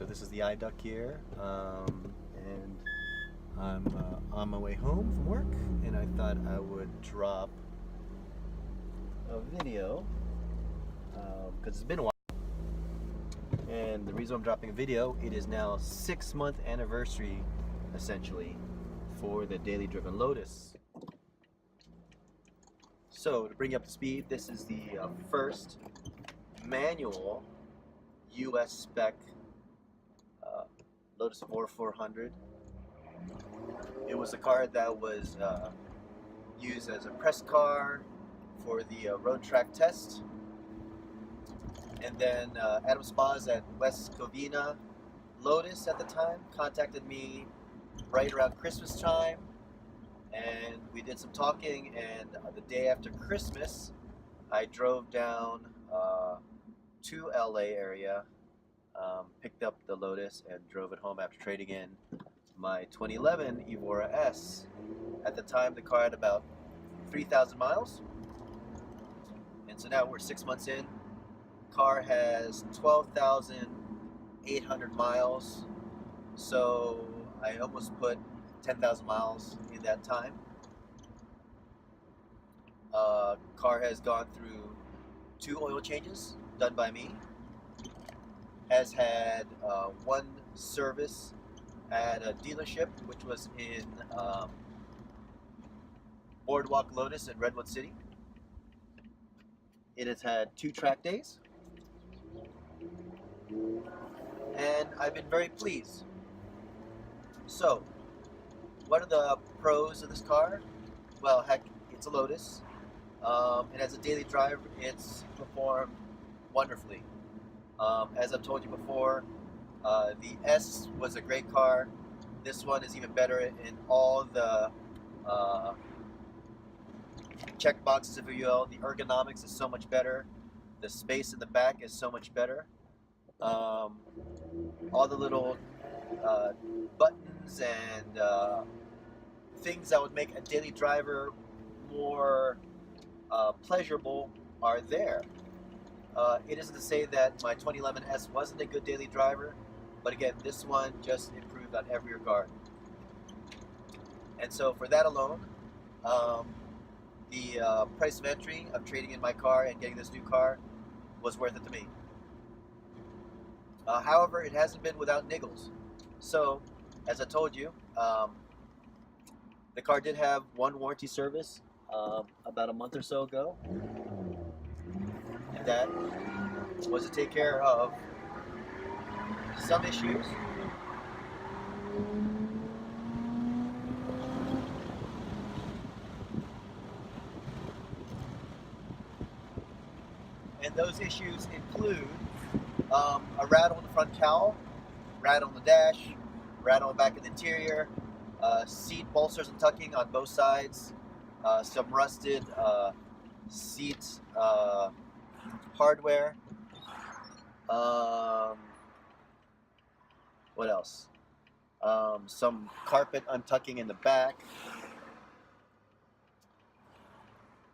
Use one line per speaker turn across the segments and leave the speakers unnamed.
So this is the eye duct here, and I'm on my way home from work, and I thought I would drop a video because it's been a while. And the reason I'm dropping a video, it is now 6-month anniversary, essentially, for the Daily Driven Lotus. So to bring you up to speed, this is the first manual US spec Lotus Evora 400. It was a car that was used as a press car for the road track test. And then Adam Spas at West Covina Lotus at the time contacted me right around Christmas time, and we did some talking, and the day after Christmas I drove down to LA area, picked up the Lotus and drove it home after trading in my 2011 Evora S. At the time the car had about 3,000 miles, and so now we're 6 months in. Car has 12,800 miles, so I almost put 10,000 miles in that time. Car has gone through 2 oil changes done by me, has had 1 service at a dealership, which was in Boardwalk Lotus in Redwood City. It has had 2 track days, and I've been very pleased. So, what are the pros of this car? Well, heck, it's a Lotus, and as a daily drive, it's performed wonderfully. As I've told you before, the S was a great car. This one is even better in all the check boxes, if you will. The ergonomics is so much better. The space in the back is so much better. All the little buttons and things that would make a daily driver more pleasurable are there. It isn't to say that my 2011 S wasn't a good daily driver, but again, this one just improved on every regard. And so for that alone, the price of entry of trading in my car and getting this new car was worth it to me. However, it hasn't been without niggles. So, as I told you, the car did have 1 warranty service about a month or so ago, and that was to take care of some issues. And those issues include a rattle in the front cowl, rattle in the dash, rattle back in the interior, seat bolsters and tucking on both sides, some rusted seat hardware. What else? Some carpet untucking in the back,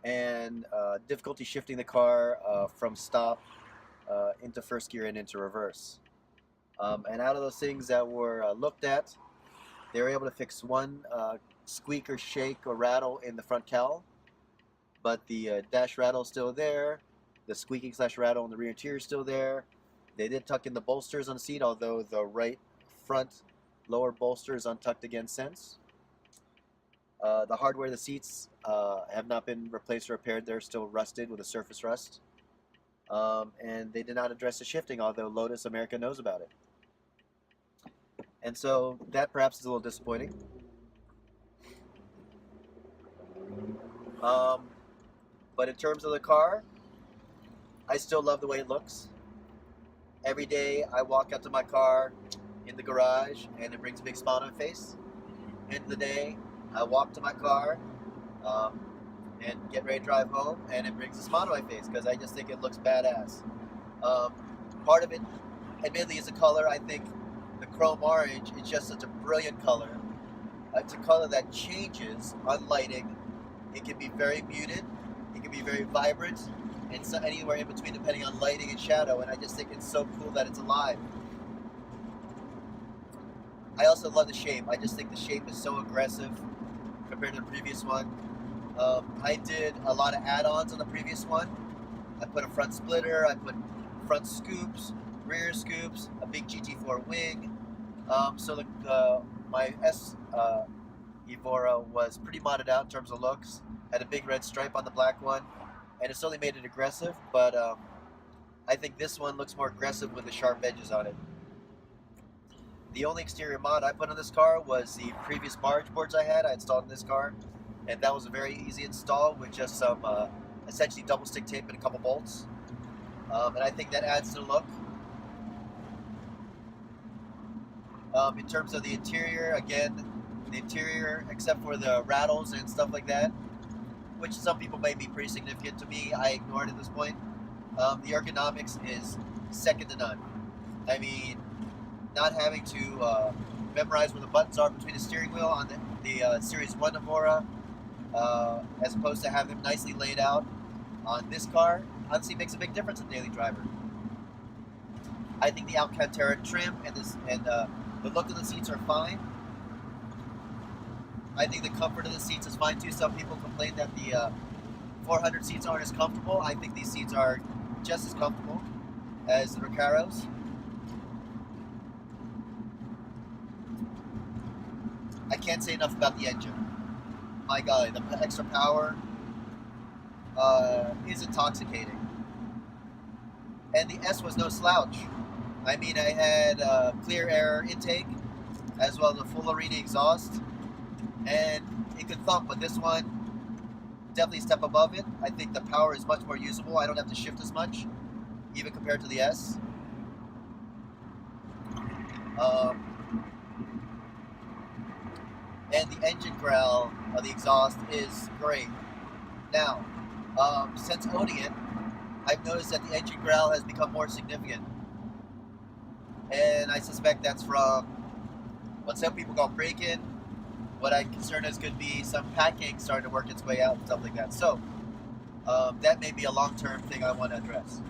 and difficulty shifting the car from stop into first gear and into reverse. And out of those things that were looked at, they were able to fix 1 squeak or shake or rattle in the front cowl, but the dash rattle is still there. The squeaking / rattle in the rear interior is still there. They did tuck in the bolsters on the seat, although the right front lower bolster is untucked again since. The hardware of the seats have not been replaced or repaired. They're still rusted with a surface rust. And they did not address the shifting, although Lotus America knows about it. And so that perhaps is a little disappointing. But in terms of the car, I still love the way it looks. Every day I walk out to my car in the garage and it brings a big smile on my face. End of the day, I walk to my car and get ready to drive home, and it brings a smile to my face because I just think it looks badass. Part of it, admittedly, is the color. I think the chrome orange is just such a brilliant color. It's a color that changes on lighting. It can be very muted, it can be very vibrant, and so anywhere in between depending on lighting and shadow, and I just think it's so cool that it's alive. I also love the shape. I just think the shape is so aggressive compared to the previous one. I did a lot of add-ons on the previous one. I put a front splitter, I put front scoops, rear scoops, a big GT4 wing. So my S Evora was pretty modded out in terms of looks. Had a big red stripe on the black one, and it certainly made it aggressive, but I think this one looks more aggressive with the sharp edges on it. The only exterior mod I put on this car was the previous barge boards I installed in this car, and that was a very easy install with just some essentially double stick tape and a couple bolts, and I think that adds to the look. In terms of the interior, again, the interior, except for the rattles and stuff like that, which some people may be pretty significant to me, I ignored at this point. The ergonomics is second to none. I mean, not having to memorize where the buttons are between the steering wheel on the Series 1 Evora, as opposed to having them nicely laid out on this car, honestly makes a big difference in Daily Driver. I think the Alcantara trim and the look of the seats are fine. I think the comfort of the seats is fine too. Some people complain that the 400 seats aren't as comfortable. I think these seats are just as comfortable as the Recaros. I can't say enough about the engine. My God, the extra power is intoxicating. And the S was no slouch. I mean, I had clear air intake as well as a full arena exhaust, and it could thump, but this one definitely a step above it. I think the power is much more usable. I don't have to shift as much, even compared to the S. And the engine growl of the exhaust is great. Now, since owning it, I've noticed that the engine growl has become more significant. And I suspect that's from what some people call break-in, what I consider as could be some packing starting to work its way out and stuff like that. So, that may be a long-term thing I want to address.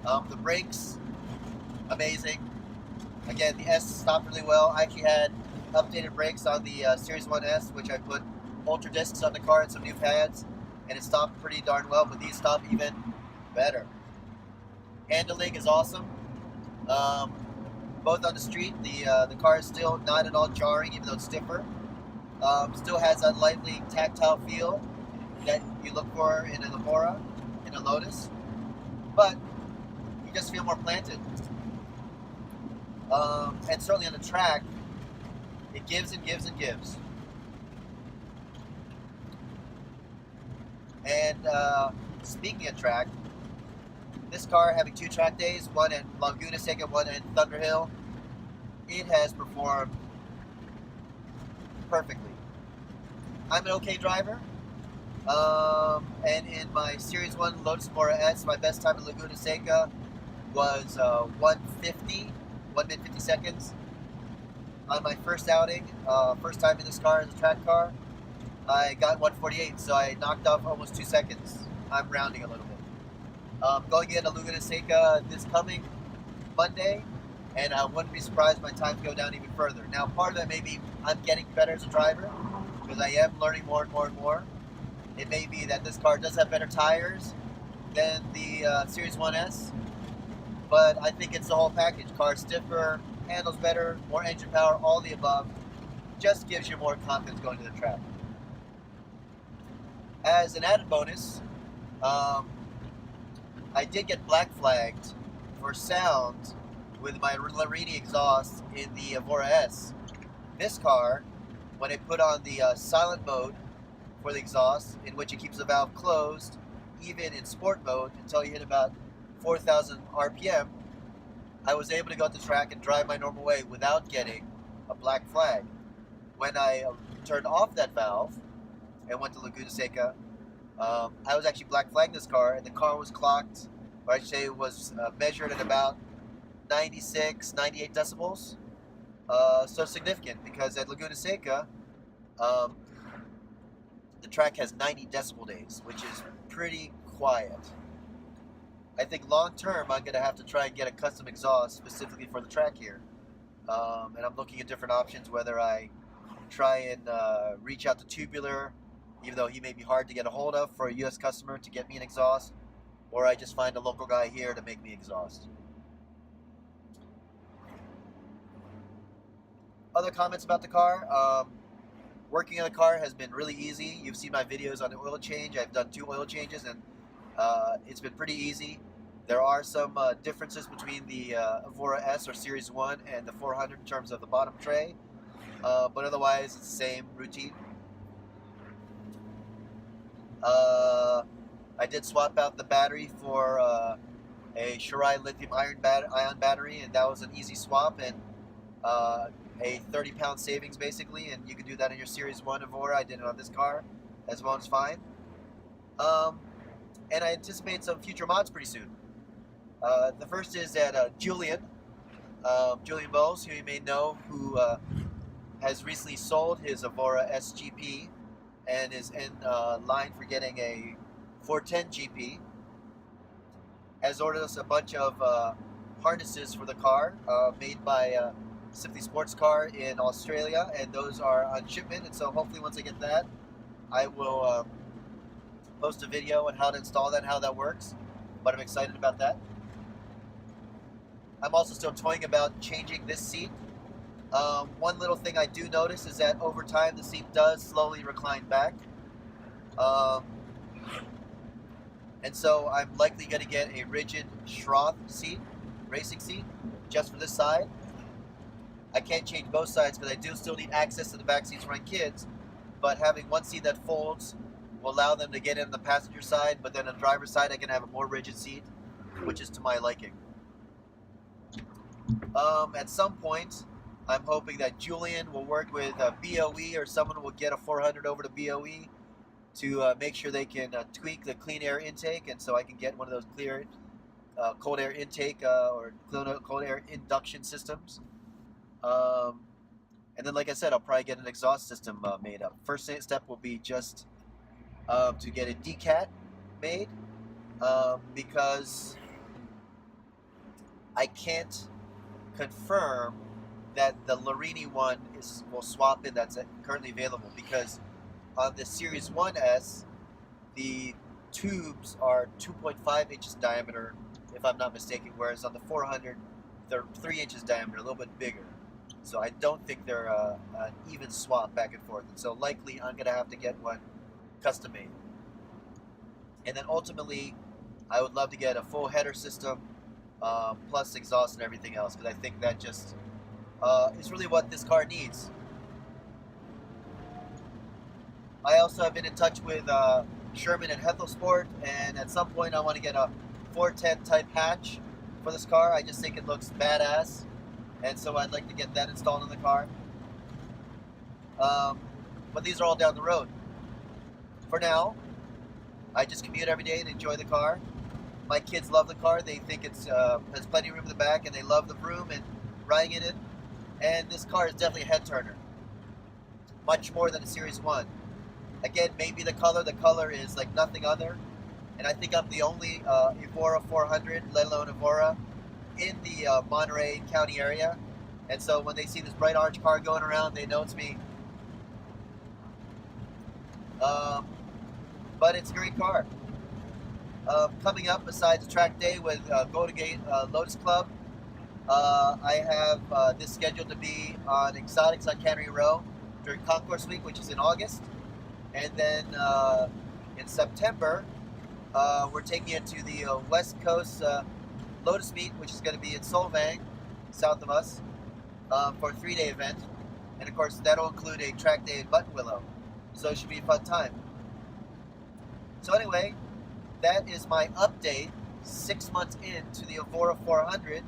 The brakes, amazing. Again, the S stopped really well. I actually had updated brakes on the Series 1S, which I put Ultra discs on the car and some new pads, and it stopped pretty darn well, but these stop even better. Handling is awesome. Both on the street, the car is still not at all jarring, even though it's stiffer. Still has that lightly tactile feel that you look for in an Evora, in a Lotus, but you just feel more planted. And certainly on the track, it gives and gives and gives. And speaking of track, this car having 2 track days, one at Laguna Seca, one at Thunder Hill, it has performed perfectly. I'm an okay driver, and in my Series 1 Lotus Evora S, my best time at Laguna Seca was 1:50, 1 minute 50 seconds. On my first outing, first time in this car as a track car, I got 1:48, so I knocked off almost 2 seconds. I'm rounding a little bit. Going into Laguna Seca this coming Monday, and I wouldn't be surprised my times go down even further. Now, part of that may be I'm getting better as a driver, because I am learning more and more and more. It may be that this car does have better tires than the Series 1S, but I think it's the whole package. Car's stiffer, handles better, more engine power, all the above. Just gives you more confidence going to the track. As an added bonus, I did get black flagged for sound with my Larini exhaust in the Evora S. This car, when I put on the silent mode for the exhaust, in which it keeps the valve closed, even in sport mode, until you hit about 4,000 RPM, I was able to go to the track and drive my normal way without getting a black flag. When I turned off that valve and went to Laguna Seca, I was actually black flagging this car, and the car was clocked, or I should say it was measured at about 96, 98 decibels. So significant, because at Laguna Seca, the track has 90 decibel days, which is pretty quiet. I think long term, I'm going to have to try and get a custom exhaust specifically for the track here, and I'm looking at different options, whether I try and reach out to Tubular, even though he may be hard to get a hold of for a US customer to get me an exhaust, or I just find a local guy here to make me exhaust. Other comments about the car. Working on the car has been really easy. You've seen my videos on the oil change. I've done 2 oil changes, and it's been pretty easy. There are some differences between the Evora S or Series 1 and the 400 in terms of the bottom tray, but otherwise it's the same routine. I did swap out the battery for a Shirai lithium-ion battery, and that was an easy swap, and a 30-pound savings basically, and you can do that in your Series 1 Evora. I did it on this car as well, as fine. And I anticipate some future mods pretty soon. The first is that Julian Bowles, who you may know, who has recently sold his Evora SGP and is in line for getting a 410 GP, has ordered us a bunch of harnesses for the car made by Simply Sports Car in Australia, and those are on shipment. And so hopefully once I get that, I will post a video on how to install that and how that works, but I'm excited about that. I'm also still toying about changing this seat. One little thing I do notice is that over time the seat does slowly recline back, and so I'm likely going to get a rigid Schroth seat, racing seat, just for this side. I can't change both sides because I do still need access to the back seats for my kids, but having one seat that folds will allow them to get in the passenger side, but then on the driver's side I can have a more rigid seat, which is to my liking. At some point, I'm hoping that Julian will work with BOE, or someone will get a 400 over to BOE to make sure they can tweak the clean air intake, and so I can get one of those cold air intake or cold air induction systems. And then, like I said, I'll probably get an exhaust system made up. First step will be just to get a decat made, because I can't confirm that the Larini one will swap in that's currently available, because on the Series 1S, the tubes are 2.5 inches diameter, if I'm not mistaken, whereas on the 400, they're 3 inches diameter, a little bit bigger. So I don't think they're an even swap back and forth. And so likely I'm going to have to get one custom made. And then ultimately, I would love to get a full header system, plus exhaust and everything else, because I think that just is really what this car needs. I also have been in touch with Sherman and Hethel Sport, and at some point I want to get a 410 type hatch for this car. I just think it looks badass, and so I'd like to get that installed in the car. But these are all down the road. For now, I just commute every day and enjoy the car. My kids love the car. They think it's has plenty of room in the back, and they love the room and riding in it. And this car is definitely a head turner, much more than a Series 1. Again, maybe the color is like nothing other, and I think I'm the only Evora 400, let alone Evora, in the Monterey County area. And so when they see this bright orange car going around, they know it's me. But it's a great car. Coming up, besides track day with Golden Gate Lotus Club, I have this scheduled to be on Exotics on Cannery Row during Concourse Week, which is in August. And then in September, we're taking it to the West Coast Lotus Meet, which is going to be in Solvang, south of us, for a 3-day event. And of course, that'll include a track day in Buttonwillow. So it should be a fun time. So anyway, that is my update 6 months into the Evora 400.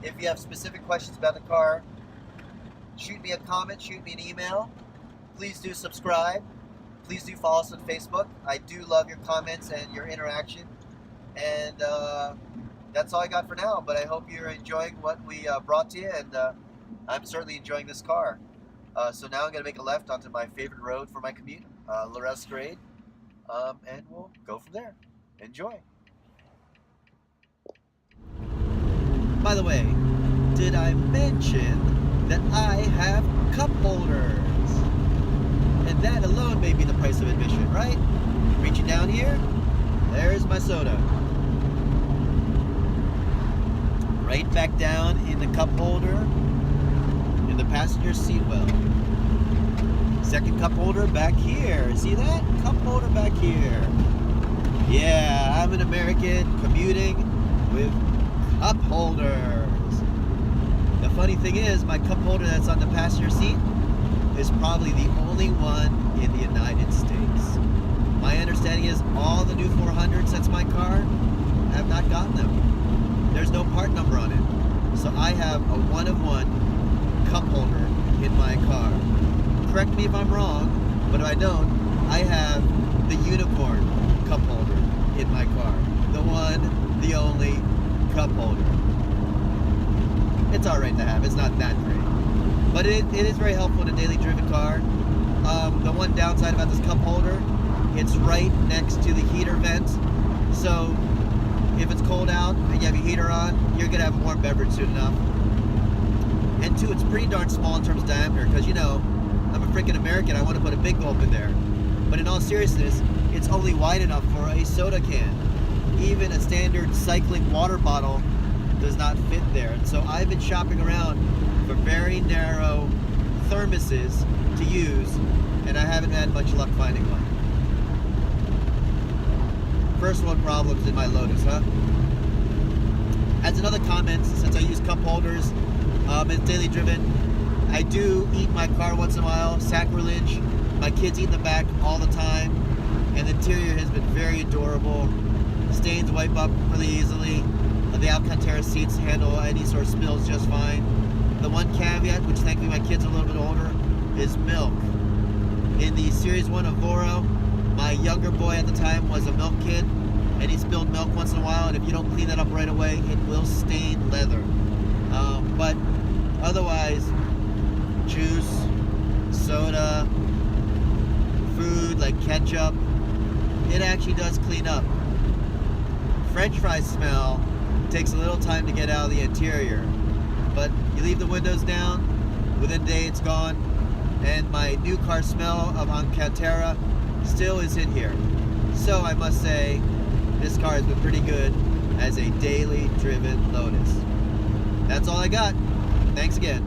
If you have specific questions about the car, shoot me a comment, shoot me an email. Please do subscribe. Please do follow us on Facebook. I do love your comments and your interaction. And that's all I got for now, but I hope you're enjoying what we brought to you, and I'm certainly enjoying this car. So now I'm going to make a left onto my favorite road for my commute, L'Escalade, and we'll go from there. Enjoy. By the way, did I mention that I have cup holders? And that alone may be the price of admission, right? Reaching down here, there's my soda. Right back down in the cup holder in the passenger seat well. Second cup holder back here. See that? Cup holder back here. Yeah, I'm an American commuting with cup holders. The funny thing is, my cup holder that's on the passenger seat is probably the only one in the United States. My understanding is all the new 400s, that's my car, have not gotten them. There's no part number on it. So I have a one-of-one cup holder in my car. Correct me if I'm wrong, but if I don't, I have the unicorn cup holder in my car. The one, the only cup holder. It's alright to have, it's not that great. But it is very helpful in a daily driven car. The one downside about this cup holder, it's right next to the heater vent. So if it's cold out and you have your heater on, you're going to have a warm beverage soon enough. And two, it's pretty darn small in terms of diameter because, you know, I'm a freaking American. I want to put a big gulp in there. But in all seriousness, it's only wide enough for a soda can. Even a standard cycling water bottle does not fit there. And so I've been shopping around for very narrow thermoses to use, and I haven't had much luck finding one. First world problems in my Lotus, huh? As another comment, since I use cup holders, it's daily driven, I do eat my car once in a while, sacrilege. My kids eat in the back all the time, and the interior has been very adorable. Stains wipe up really easily. The Alcantara seats handle any sort of spills just fine. The one caveat, which thankfully my kids are a little bit older, is milk. In the Series 1 Evora, my younger boy at the time was a milk kid, and he spilled milk once in a while, and if you don't clean that up right away, it will stain leather. But otherwise, juice, soda, food like ketchup, it actually does clean up. French fries smell takes a little time to get out of the interior, but you leave the windows down, within a day it's gone, and my new car smell of Alcantara still is in here. So I must say, this car has been pretty good as a daily driven Lotus. That's all I got. Thanks again.